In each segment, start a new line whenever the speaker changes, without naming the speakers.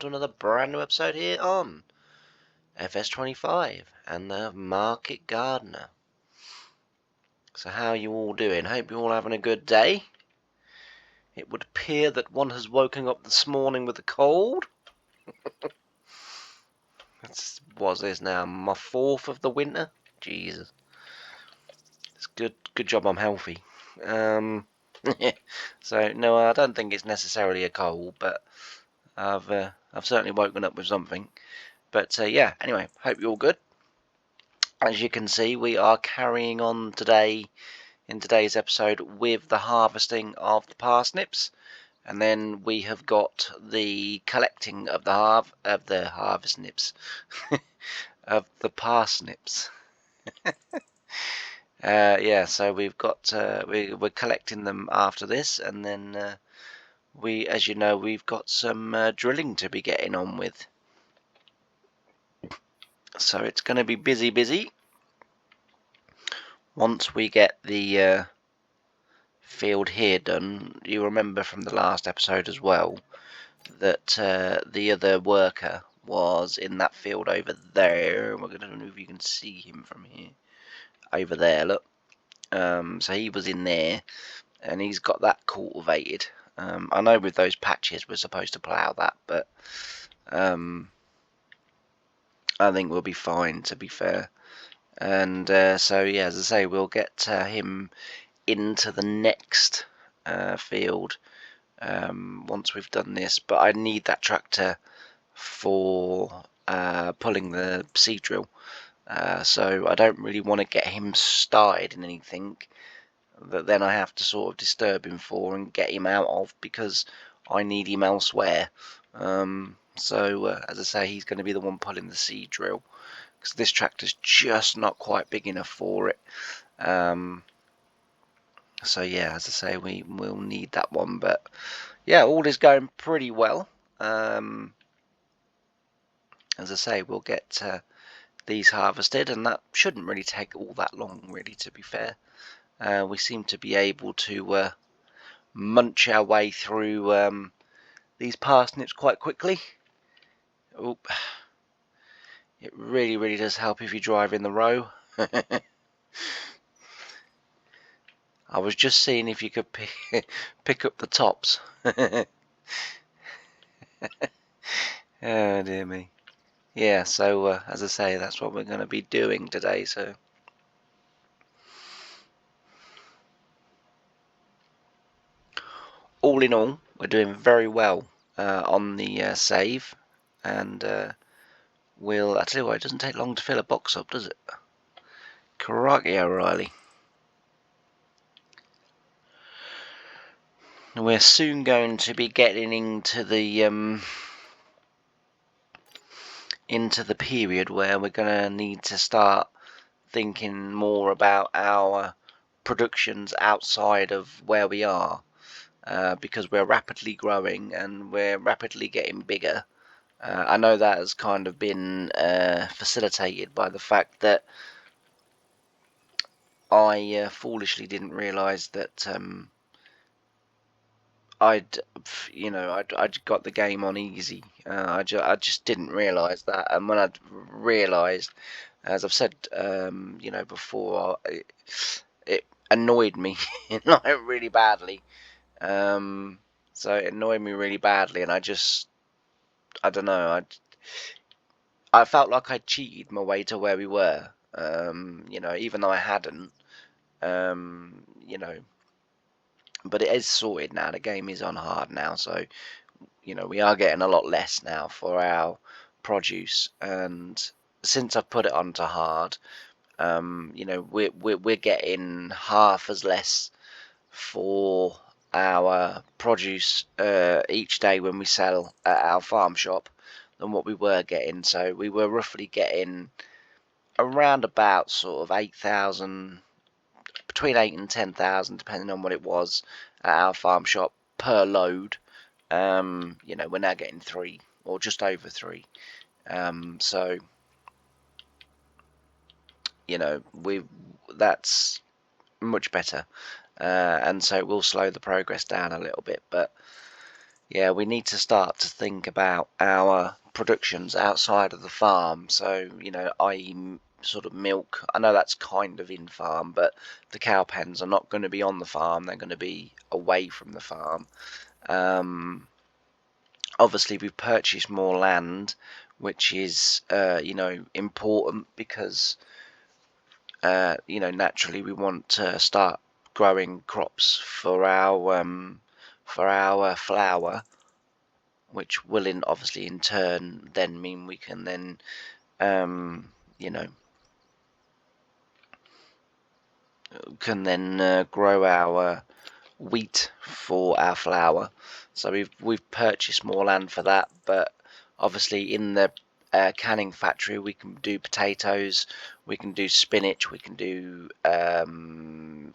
to another brand new episode here on FS25 and the Market Gardener. So how are you all doing? Hope you're all having a good day. It would appear that one has woken up this morning with a cold. What's this now? My fourth of the winter? Jesus. It's good job I'm healthy. So no, I don't think it's necessarily a cold, but I've certainly woken up with something. But yeah, anyway, hope you're all good. As you can see, we are carrying on today in today's episode with the harvesting of the parsnips, and then we have got the collecting of the harvestnips of the parsnips. Yeah, so we've got we're collecting them after this, and then as you know, we've got some drilling to be getting on with. So it's going to be busy. Once we get the field here done, you remember from the last episode as well that the other worker was in that field over there. I don't know if you can see him from here. Over there, look. So he was in there, and he's got that cultivated. I know with those patches we're supposed to plough that, but I think we'll be fine, to be fair. And so yeah, as I say, we'll get him into the next field once we've done this. But I need that tractor for pulling the seed drill, so I don't really want to get him started in anything that then I have to sort of disturb him for and get him out of, because I need him elsewhere. So as I say, he's going to be the one pulling the seed drill, because this tractor's just not quite big enough for it. So yeah, as I say, we will need that one. But yeah, all is going pretty well. As I say, we'll get these harvested, and that shouldn't really take all that long, really, to be fair. We seem to be able to munch our way through these parsnips quite quickly. Oop. It really does help if you drive in the row. I was just seeing if you could pick up the tops. Oh dear me. Yeah, so as I say, that's what we're going to be doing today. So all in all, we're doing very well on the save, and I tell you what, it doesn't take long to fill a box up, does it? Crikey, O'Reilly. We're soon going to be getting into the period where we're going to need to start thinking more about our productions outside of where we are, because we're rapidly growing and we're rapidly getting bigger. I know that has kind of been facilitated by the fact that I foolishly didn't realise that I'd got the game on easy. I just didn't realise that, and when I'd realised, as I've said, before, it annoyed me like really badly. So it annoyed me really badly, and I don't know. I felt like I cheated my way to where we were. Even though I hadn't. But it is sorted now. The game is on hard now, so we are getting a lot less now for our produce. And since I've put it onto hard, we're getting half as less for our produce each day when we sell at our farm shop than what we were getting. So we were roughly getting around about sort of 8,000. Between 8 and 10,000, depending on what it was, at our farm shop per load. We're now getting 3 or just over 3. So that's much better, and so it will slow the progress down a little bit. But yeah, we need to start to think about our productions outside of the farm. So, i.e. sort of milk. I know that's kind of in farm, but the cow pens are not going to be on the farm. They're going to be away from the farm. Obviously, we've purchased more land, which is, important because, naturally we want to start growing crops for our flour, which will obviously in turn then mean we can then you know grow our wheat for our flour. So we've purchased more land for that, but obviously in the canning factory we can do potatoes, we can do spinach, we can do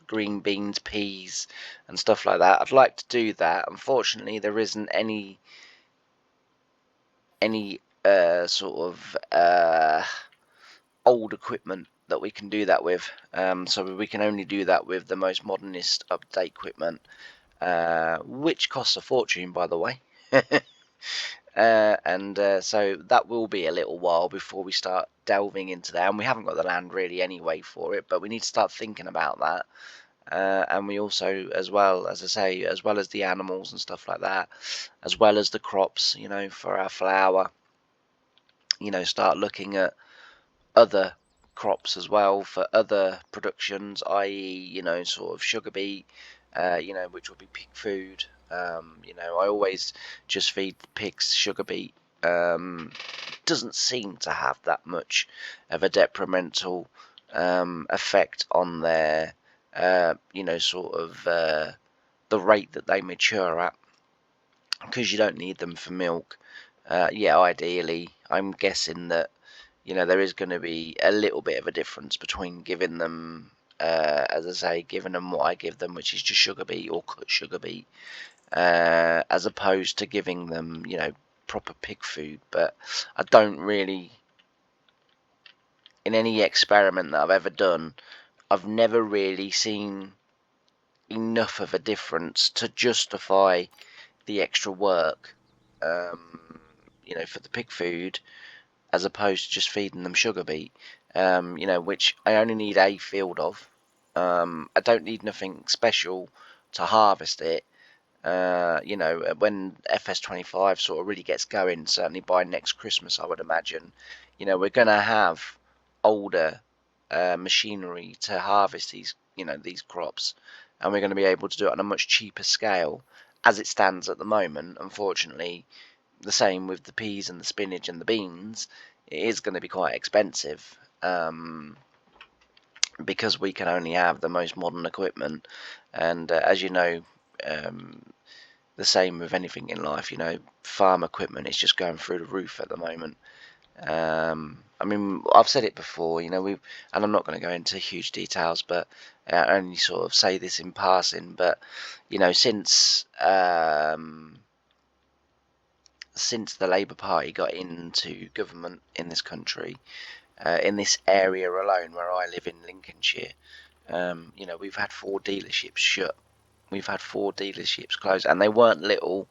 green beans, peas and stuff like that. I'd like to do that. Unfortunately there isn't any sort of old equipment that we can do that with, so we can only do that with the most modernist up-to-date equipment, which costs a fortune, by the way. And so that will be a little while before we start delving into that, and we haven't got the land really anyway for it, but we need to start thinking about that. And we also, as well as I say, as well as the animals and stuff like that, as well as the crops, for our flour, start looking at other crops as well for other productions, i.e., sort of sugar beet, which will be pig food. I always just feed pigs sugar beet. Doesn't seem to have that much of a detrimental effect on their, sort of the rate that they mature at, because you don't need them for milk. Yeah, ideally, I'm guessing that there is going to be a little bit of a difference between giving them, as I say, giving them what I give them, which is just sugar beet or cut sugar beet, as opposed to giving them, proper pig food. But I don't really, in any experiment that I've ever done, I've never really seen enough of a difference to justify the extra work, for the pig food, as opposed to just feeding them sugar beet, which I only need a field of. I don't need nothing special to harvest it. When FS25 sort of really gets going, certainly by next Christmas, I would imagine, we're going to have older machinery to harvest these crops, and we're going to be able to do it on a much cheaper scale. As it stands at the moment, unfortunately, the same with the peas and the spinach and the beans, it is going to be quite expensive, because we can only have the most modern equipment. And as you know, the same with anything in life, farm equipment is just going through the roof at the moment. I mean, I've said it before, and I'm not going to go into huge details, but I only sort of say this in passing, but since the Labour Party got into government in this country, in this area alone where I live in Lincolnshire, we've had 4 dealerships shut. We've had 4 dealerships close, and they weren't little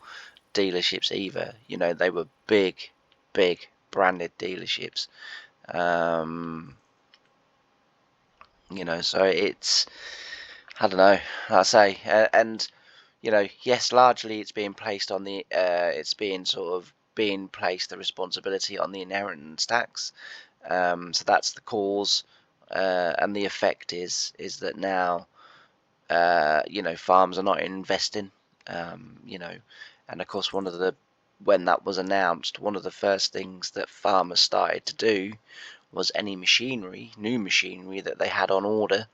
dealerships either. They were big branded dealerships. So it's, I don't know, like I say, and yes, largely it's being placed on the, the responsibility on the inheritance tax. So that's the cause, and the effect is that now, farms are not investing, and of course when that was announced, one of the first things that farmers started to do was any new machinery that they had on order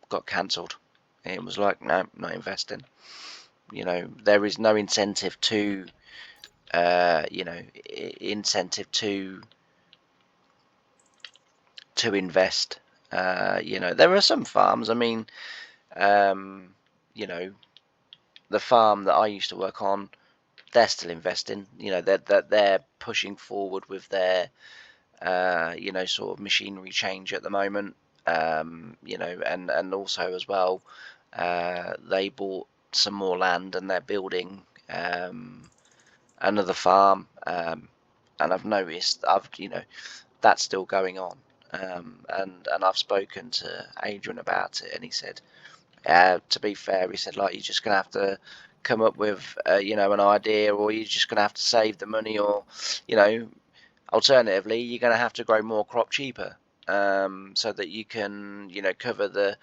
got cancelled. It was like, no, not investing. There is no incentive to, invest. There are some farms. I mean, the farm that I used to work on, they're still investing. They're pushing forward with their, sort of machinery change at the moment. And also as well, they bought some more land and they're building, another farm, and I've noticed that's still going on. And I've spoken to Adrian about it, and he said, to be fair, he said, like, you're just gonna have to come up with an idea, or you're just gonna have to save the money, or alternatively, you're gonna have to grow more crop cheaper, so that you can cover the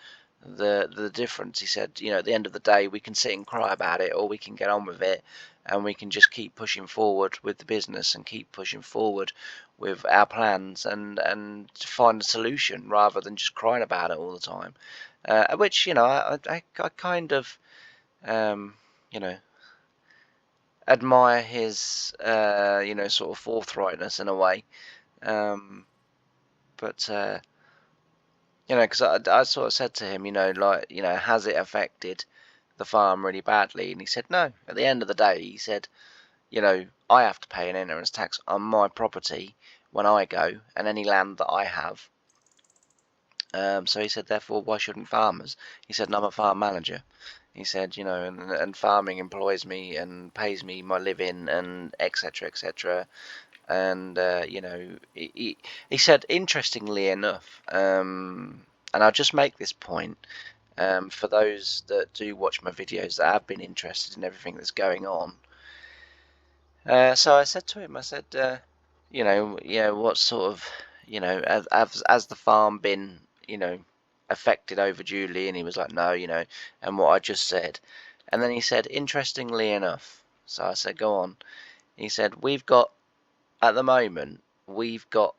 difference. He said, at the end of the day, we can sit and cry about it, or we can get on with it, and we can just keep pushing forward with the business and keep pushing forward with our plans, and find a solution rather than just crying about it all the time. Which I kind of um, you know admire his sort of forthrightness in a way, but because I sort of said to him, has it affected the farm really badly? And he said no. At the end of the day, he said, I have to pay an inheritance tax on my property when I go, and any land that I have. So he said, therefore, why shouldn't farmers? He said, I'm a farm manager. He said, and farming employs me and pays me my living, and etc. etc. And he said, interestingly enough, and I'll just make this point, for those that do watch my videos that have been interested in everything that's going on. So I said to him, I said, what sort of, has the farm been, affected overduly? And he was like, no, and what I just said. And then he said, interestingly enough. So I said, go on. He said, at the moment, we've got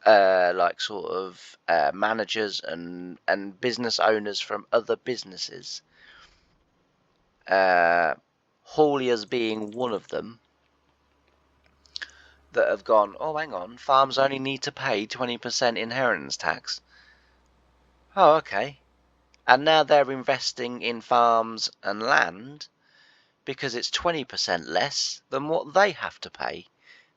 like sort of managers and business owners from other businesses, hauliers being one of them, that have gone, oh, hang on, farms only need to pay 20% inheritance tax. Oh, okay. And now they're investing in farms and land because it's 20% less than what they have to pay.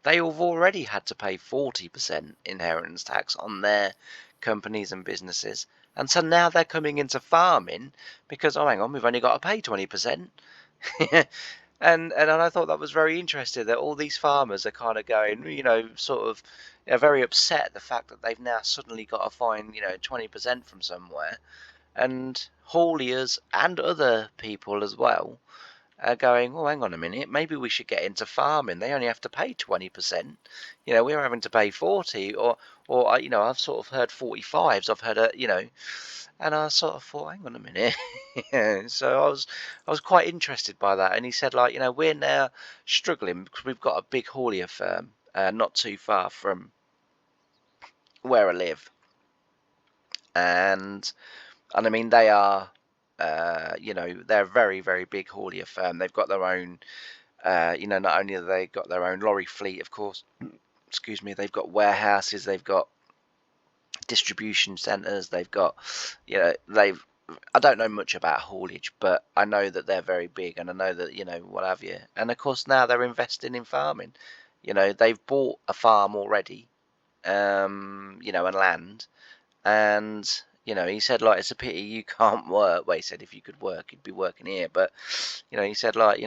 They have already had to pay 40% inheritance tax on their companies and businesses. And so now they're coming into farming because, oh, hang on, we've only got to pay 20%. And I thought that was very interesting, that all these farmers are kind of going, sort of, very upset at the fact that they've now suddenly got to find, 20% from somewhere. And hauliers and other people as well are going, well, hang on a minute, maybe we should get into farming. They only have to pay 20%. We're having to pay 40, or I've sort of heard 45s. I've heard and I sort of thought, hang on a minute. So I was quite interested by that. And he said, like, we're now struggling because we've got a big haulier firm not too far from where I live, and I mean they are, they're a very, very big haulier firm. They've got their own, not only have they got their own lorry fleet, of course, excuse me, they've got warehouses, they've got distribution centres, they've got, I don't know much about haulage, but I know that they're very big, and I know that, what have you. And of course now they're investing in farming. They've bought a farm already, and land. And he said, like, it's a pity you can't work. Well, he said if you could work, you'd be working here. But he said, like,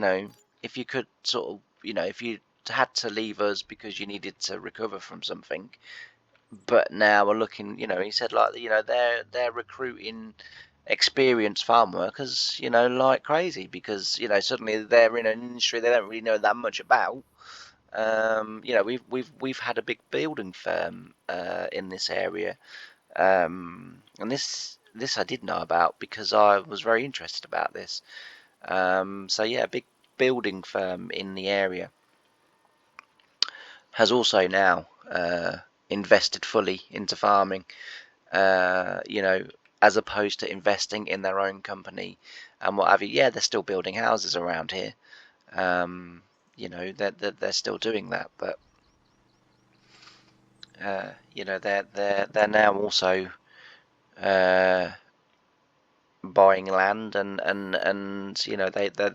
if you could sort of, if you had to leave us because you needed to recover from something, but now we're looking, he said, like, they're recruiting experienced farm workers, like crazy, because suddenly they're in an industry they don't really know that much about. We've had a big building firm in this area, and this I did know about because I was very interested about this. So yeah, a big building firm in the area has also now invested fully into farming, as opposed to investing in their own company and what have you. Yeah, they're still building houses around here. They're still doing that, but they're now also buying land, and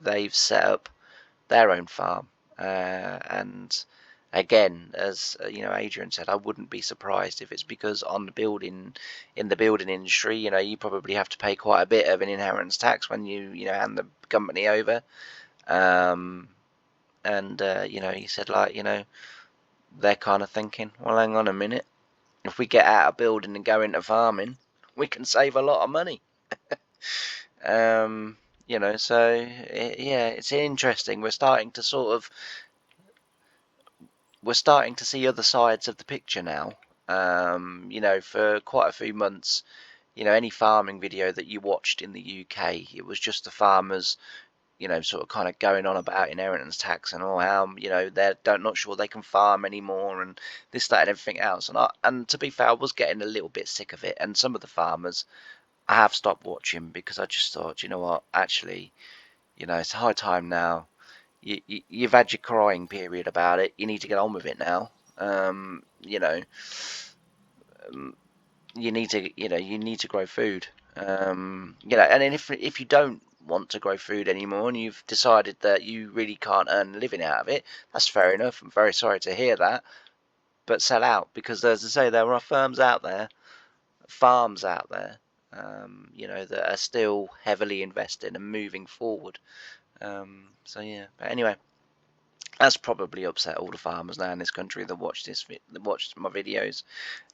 they've set up their own farm, and again, as Adrian said, I wouldn't be surprised if it's because in the building industry, you probably have to pay quite a bit of an inheritance tax when you hand the company over, And he said, like, they're kind of thinking, well, hang on a minute, if we get out of building and go into farming, we can save a lot of money. So yeah, it's interesting. We're starting to see other sides of the picture now. For quite a few months, any farming video that you watched in the UK, it was just the farmers, sort of kind of going on about inheritance tax and how they're not sure they can farm anymore and this, that, and everything else. And to be fair, I was getting a little bit sick of it. And some of the farmers, I have stopped watching because I just thought, you know what, actually, it's high time now. You've had your crying period about it. You need to get on with it now. You need to grow food. And then if you don't want to grow food anymore and you've decided that you really can't earn a living out of it, that's fair enough. I'm very sorry to hear that, but sell out, because as I say, there are farms out there that are still heavily invested and moving forward. So yeah, but anyway, that's probably upset all the farmers now in this country that watched my videos.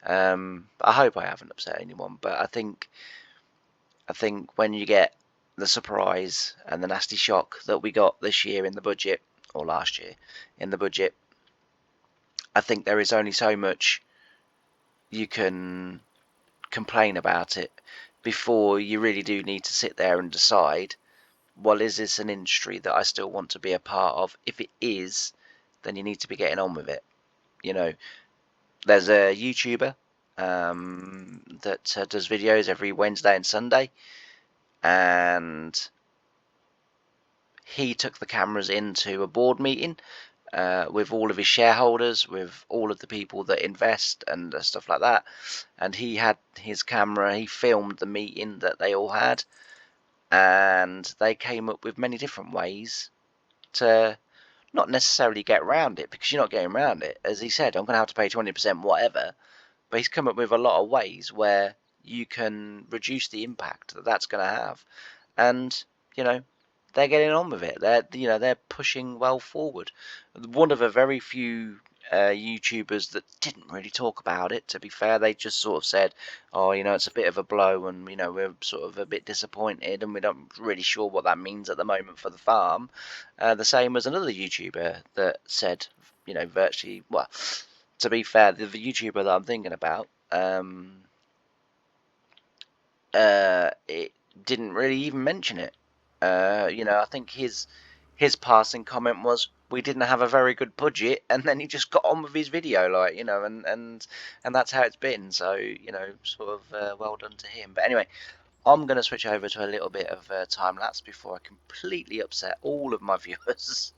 I hope I haven't upset anyone, but I think when you get the surprise and the nasty shock that we got this year in the budget, or last year in the budget, I think there is only so much you can complain about it before you really do need to sit there and decide, well, is this an industry that I still want to be a part of? If it is, then you need to be getting on with it. There's a YouTuber that does videos every Wednesday and Sunday, and he took the cameras into a board meeting with all of his shareholders, with all of the people that invest and stuff like that. And he had his camera, he filmed the meeting that they all had, and they came up with many different ways to not necessarily get around it, because you're not getting around it. As he said, I'm going to have to pay 20% whatever, but he's come up with a lot of ways where you can reduce the impact that that's going to have. And they're getting on with it. They're pushing well forward. One of a very few YouTubers that didn't really talk about it, to be fair. They just sort of said, oh, it's a bit of a blow, and we're sort of a bit disappointed, and we're not really sure what that means at the moment for the farm. The same as another YouTuber that said, virtually, well, to be fair, the YouTuber that I'm thinking about, it didn't really even mention it. I think his passing comment was, we didn't have a very good budget, and then he just got on with his video, and that's how it's been. So sort of well done to him. But anyway, I'm going to switch over to a little bit of time lapse before I completely upset all of my viewers.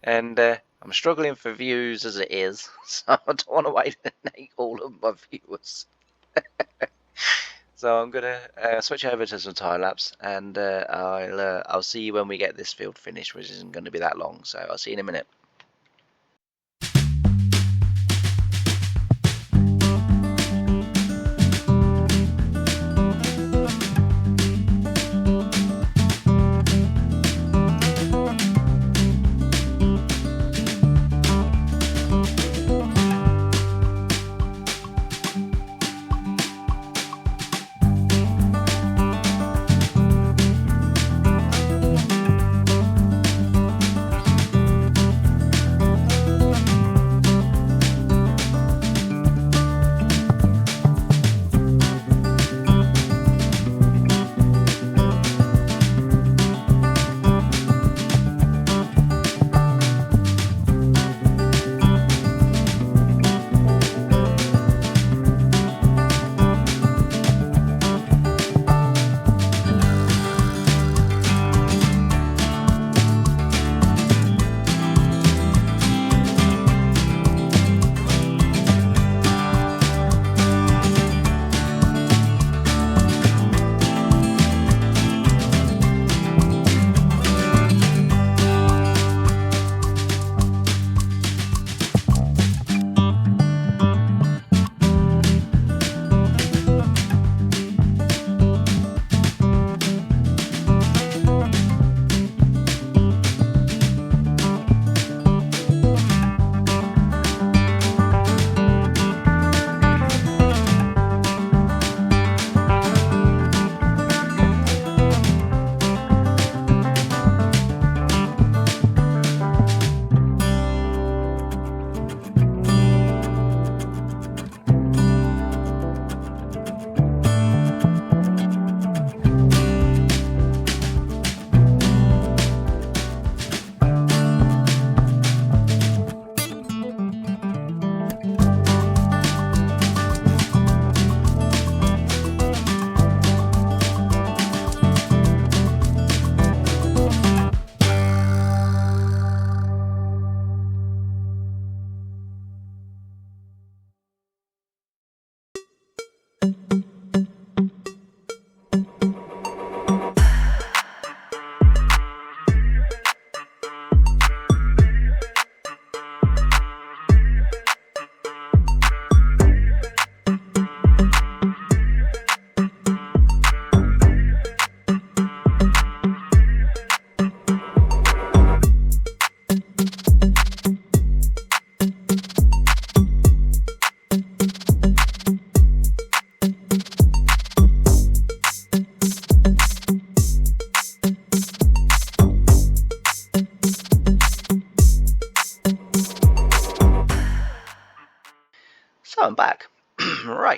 And I'm struggling for views as it is, so I don't want to alienate all of my viewers. So I'm gonna switch over to some time lapse, and I'll see you when we get this field finished, which isn't going to be that long. So I'll see you in a minute.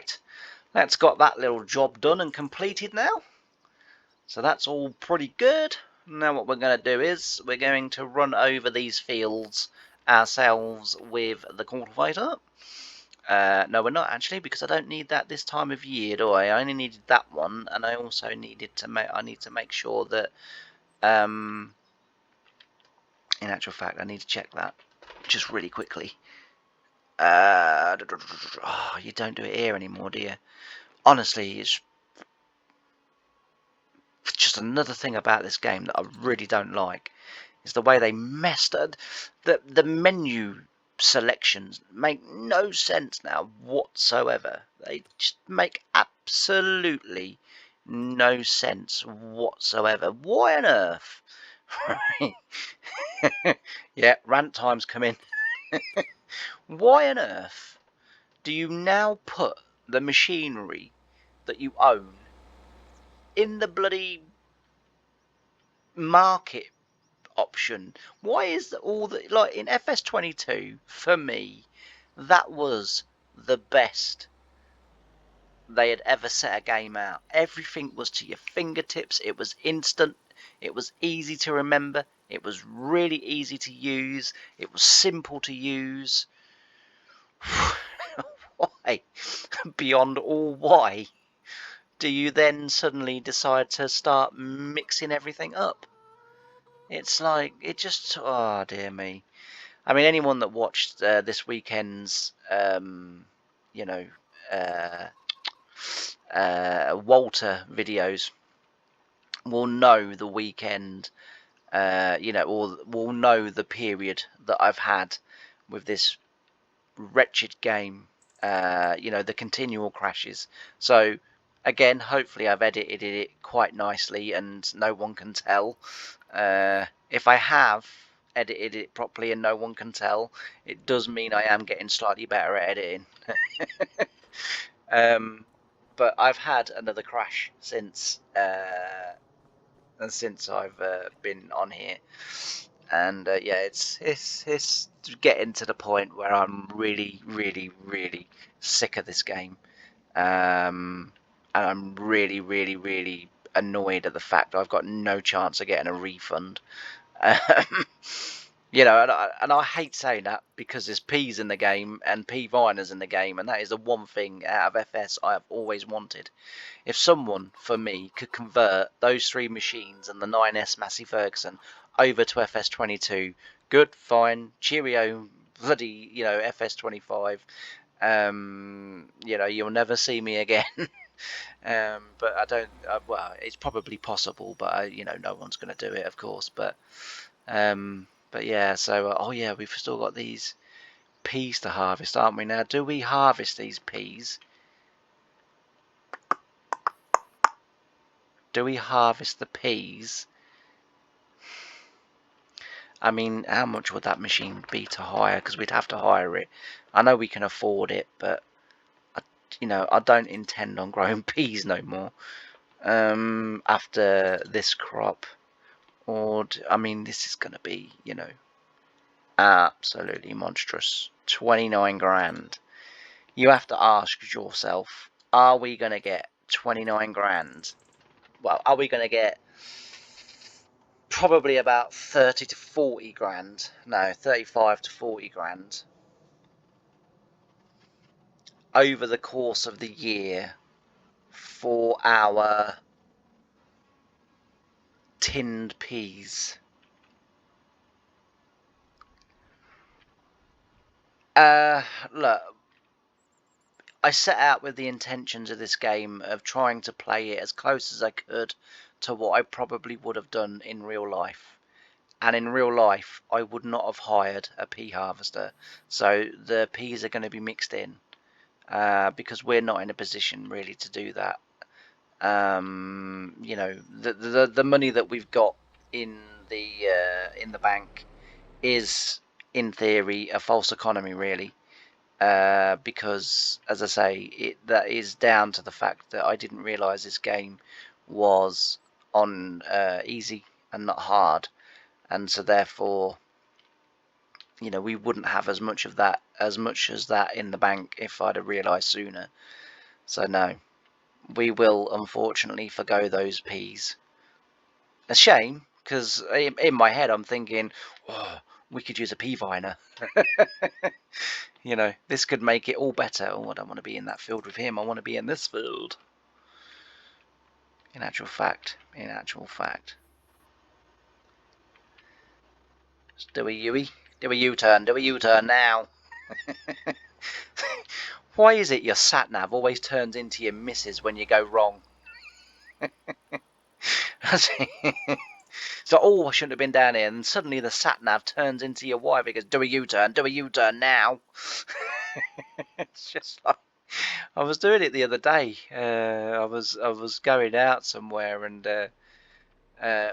Right, that's got that little job done and completed now. So that's all pretty good. Now what we're going to do is we're going to run over these fields ourselves with the cultivator. No, we're not actually, because I don't need that this time of year, do I? I only needed that one, and I also needed to make sure that in actual fact I need to check that just really quickly. Oh, you don't do it here anymore, do you? Honestly, it's just another thing about this game that I really don't like. Is the way they messed up the menu selections make no sense now whatsoever. They just make absolutely no sense whatsoever. Why on earth? Yeah, rant time's come in. Why on earth do you now put the machinery that you own in the bloody market option? Why is all the, like in FS22, for me, that was the best they had ever set a game out. Everything was to your fingertips. It was instant. It was easy to remember. It was really easy to use. It was simple to use. Why, beyond all why, do you then suddenly decide to start mixing everything up? It's like, it just, oh dear me. I mean, anyone that watched this weekend's, you know, Walter videos will know the weekend, or will know the period that I've had with this wretched game. The continual crashes. So again, hopefully I've edited it quite nicely and no one can tell. If I have edited it properly and no one can tell, it does mean I am getting slightly better at editing. But I've had another crash since I've been on here, and yeah, it's getting to the point where I'm really, really, really sick of this game, and I'm really, really, really annoyed at the fact I've got no chance of getting a refund. And I hate saying that because there's P's in the game and P Viners in the game, and that is the one thing out of FS I have always wanted. If someone, for me, could convert those three machines and the 9S Massey Ferguson over to FS22, good, fine, cheerio, bloody, FS25. You'll never see me again. But I don't. Well, it's probably possible, but no one's going to do it, of course. But yeah. So oh yeah, we've still got these peas to harvest, aren't we? Now, do we harvest these peas? Do we harvest the peas? I mean, how much would that machine be to hire? Because we'd have to hire it. I know we can afford it, but I don't intend on growing peas no more after this crop. I mean, this is going to be, absolutely monstrous. 29 grand. You have to ask yourself, are we going to get 29 grand? Well, are we going to get probably about 30 to 40 grand? No, 35 to 40 grand over the course of the year for our tinned peas. Look, I set out with the intentions of this game of trying to play it as close as I could to what I probably would have done in real life. And in real life, I would not have hired a pea harvester. So the peas are going to be mixed in because we're not in a position really to do that. The money that we've got in the bank is, in theory, a false economy, really. Because, as I say, that is down to the fact that I didn't realise this game was on easy and not hard, and so therefore, we wouldn't have as much as that in the bank if I'd have realised sooner. So no, we will unfortunately forgo those peas. A shame, because in my head I'm thinking, oh, we could use a pea viner. You know, this could make it all better. Oh, I don't want to be in that field with him. I want to be in this field. In actual fact. Just do a U-turn. Do a U-turn now. Why is it your sat-nav always turns into your missus when you go wrong? So, oh, I shouldn't have been down here. And suddenly the sat-nav turns into your wife because do a U-turn now. It's just like, I was doing it the other day. I was going out somewhere, and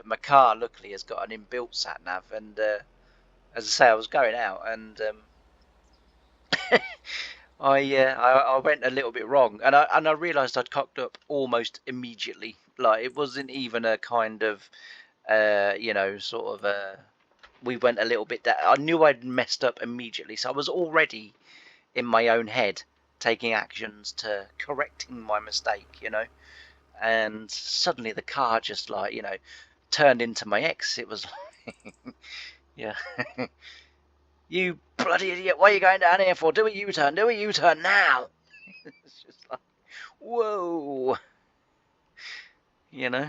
my car luckily has got an inbuilt sat-nav, and as I say, I was going out, and I went a little bit wrong, and I realised I'd cocked up almost immediately. Like, it wasn't even a kind of you know, sort of we went a little bit down. I knew I'd messed up immediately, so I was already in my own head taking actions to correcting my mistake, you know. And suddenly the car just, like, you know, turned into my ex. It was like, yeah. You bloody idiot, what are you going down here for? Do a U-turn now. It's just like, whoa, you know,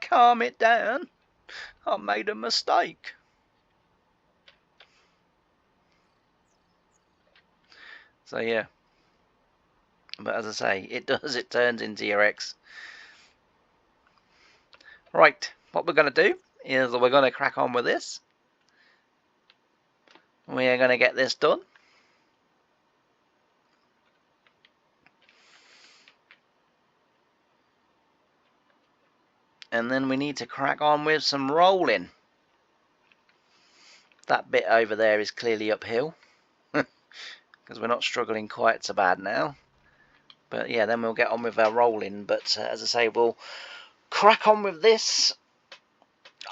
calm it down. I made a mistake. So yeah, but as I say, it turns into your ex. Right, what we're going to do is we're going to crack on with this. We are going to get this done. And then we need to crack on with some rolling. That bit over there is clearly uphill, because we're not struggling quite so bad now. But yeah, then we'll get on with our rolling. But as I say, we'll crack on with this.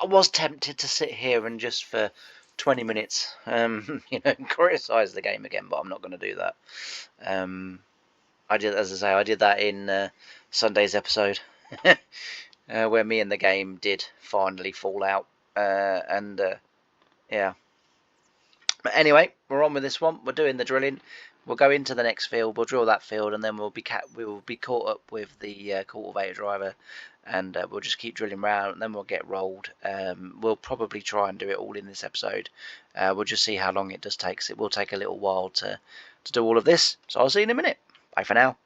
I was tempted to sit here and just for 20 minutes, you know, criticise the game again, but I'm not going to do that. I did, as I say, I did that in Sunday's episode, where me and the game did finally fall out, and yeah. But anyway, we're on with this one. We're doing the drilling. We'll go into the next field. We'll drill that field, and then we will be caught up with the cultivator driver, and we'll just keep drilling around, and then we'll get rolled. We'll probably try and do it all in this episode. We'll just see how long it does take. It will take a little while to do all of this. So I'll see you in a minute. Bye for now.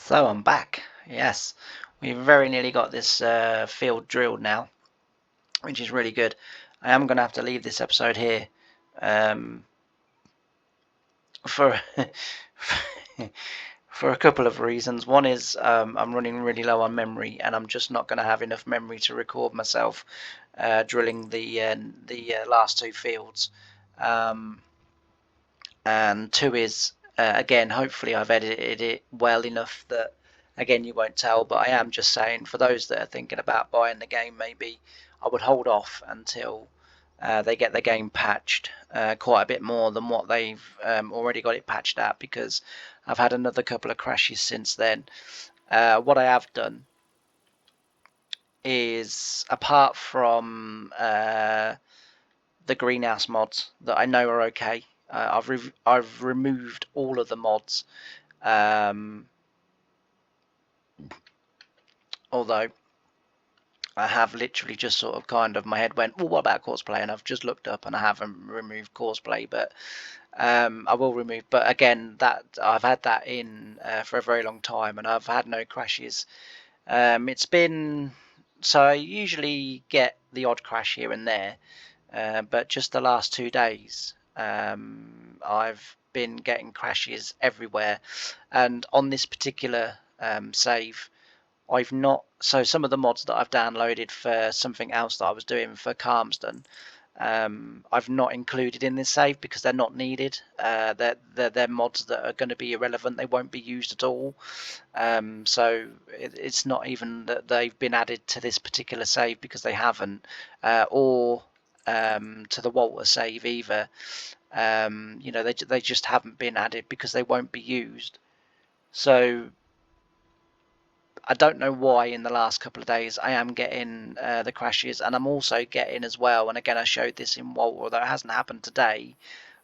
So I'm back. Yes, we very nearly got this field drilled now, which is really good. I am going to have to leave this episode here for for a couple of reasons. One is I'm running really low on memory, and I'm just not going to have enough memory to record myself drilling the last two fields. And two is
Again, hopefully I've edited it well enough that, again, you won't tell, but I am just saying, for those that are thinking about buying the game, maybe I would hold off until they get the game patched quite a bit more than what they've already got it patched at, because I've had another couple of crashes since then. What I have done is, apart from the greenhouse mods that I know are okay, I've removed all of the mods. Although I have literally just sort of kind of, my head went, well, what about cosplay? And I've just looked up and I haven't removed cosplay, but I will remove. But again, that I've had that in for a very long time, and I've had no crashes. It's been, so I usually get the odd crash here and there, but just the last 2 days, I've been getting crashes everywhere. And on this particular save, I've not, so some of the mods that I've downloaded for something else that I was doing for Calmsden, I've not included in this save because they're not needed. They're mods that are going to be irrelevant. They won't be used at all. So it's not even that they've been added to this particular save, because they haven't, or to the Walter save either. They just haven't been added because they won't be used. So I don't know why in the last couple of days I am getting the crashes, and I'm also getting as well, and again I showed this in Walter, although it hasn't happened today,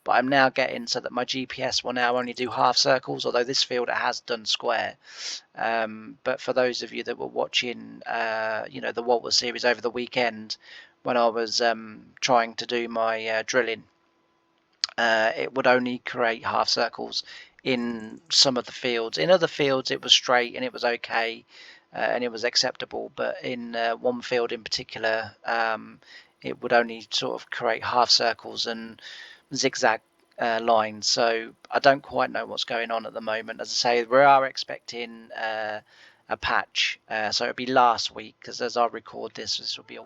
but I'm now getting so that my GPS will now only do half circles, although this field it has done square. But for those of you that were watching the Walter series over the weekend, when I was trying to do my drilling, it would only create half circles in some of the fields. In other fields it was straight and it was okay, and it was acceptable, but in one field in particular, it would only sort of create half circles and zigzag lines. So I don't quite know what's going on at the moment. As I say, we are expecting a patch, so it'll be last week, because as I record this will be a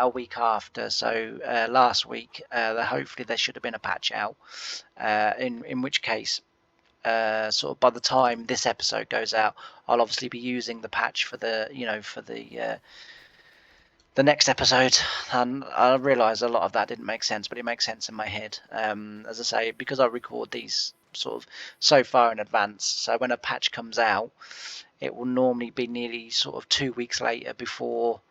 week after. So last week, hopefully there should have been a patch out. In which case, sort of by the time this episode goes out, I'll obviously be using the patch for the next episode. And I realise a lot of that didn't make sense, but it makes sense in my head. As I say, because I record these sort of so far in advance, so when a patch comes out, it will normally be nearly sort of 2 weeks later before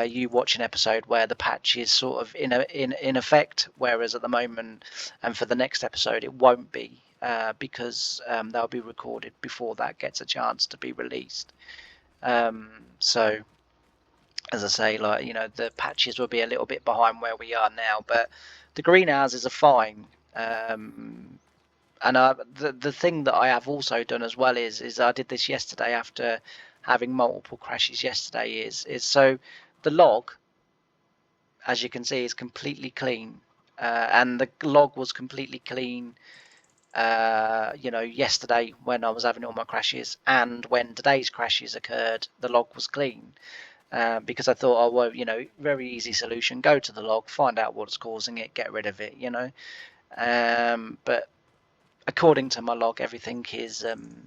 you watch an episode where the patch is sort of in effect, whereas at the moment, and for the next episode, it won't be, because they'll be recorded before that gets a chance to be released. So as I say, the patches will be a little bit behind where we are now, but the greenhouses are fine. And the thing that I have also done as well is I did this yesterday after having multiple crashes yesterday, is so the log, as you can see, is completely clean, and the log was completely clean yesterday when I was having all my crashes, and when today's crashes occurred, the log was clean. Because I thought, oh well, very easy solution, go to the log, find out what's causing it, get rid of it, but according to my log, everything is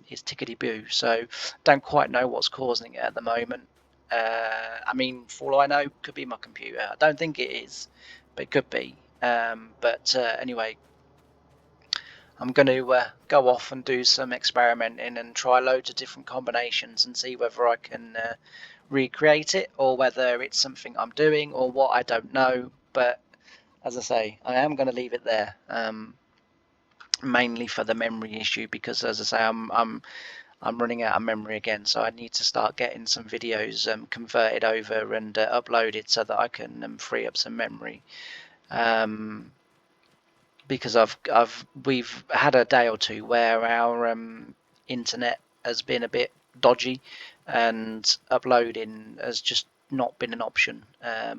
tickety-boo, so don't quite know what's causing it at the moment. I mean, for all I know, could be my computer. I don't think it is, but it could be. But anyway, I'm going to go off and do some experimenting and try loads of different combinations and see whether I can recreate it, or whether it's something I'm doing or what, I don't know. But as I say, I am going to leave it there. Mainly for the memory issue, because as I say, I'm running out of memory again, so I need to start getting some videos converted over and uploaded so that I can free up some memory. Because we've had a day or two where our internet has been a bit dodgy, and uploading has just not been an option.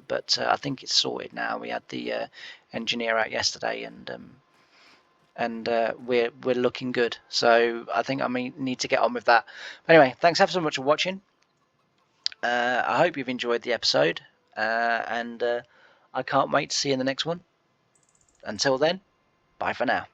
But I think it's sorted now. We had the engineer out yesterday, and we're looking good. So I think I need to get on with that. But anyway, thanks ever so much for watching. I hope you've enjoyed the episode, and I can't wait to see you in the next one. Until then, bye for now.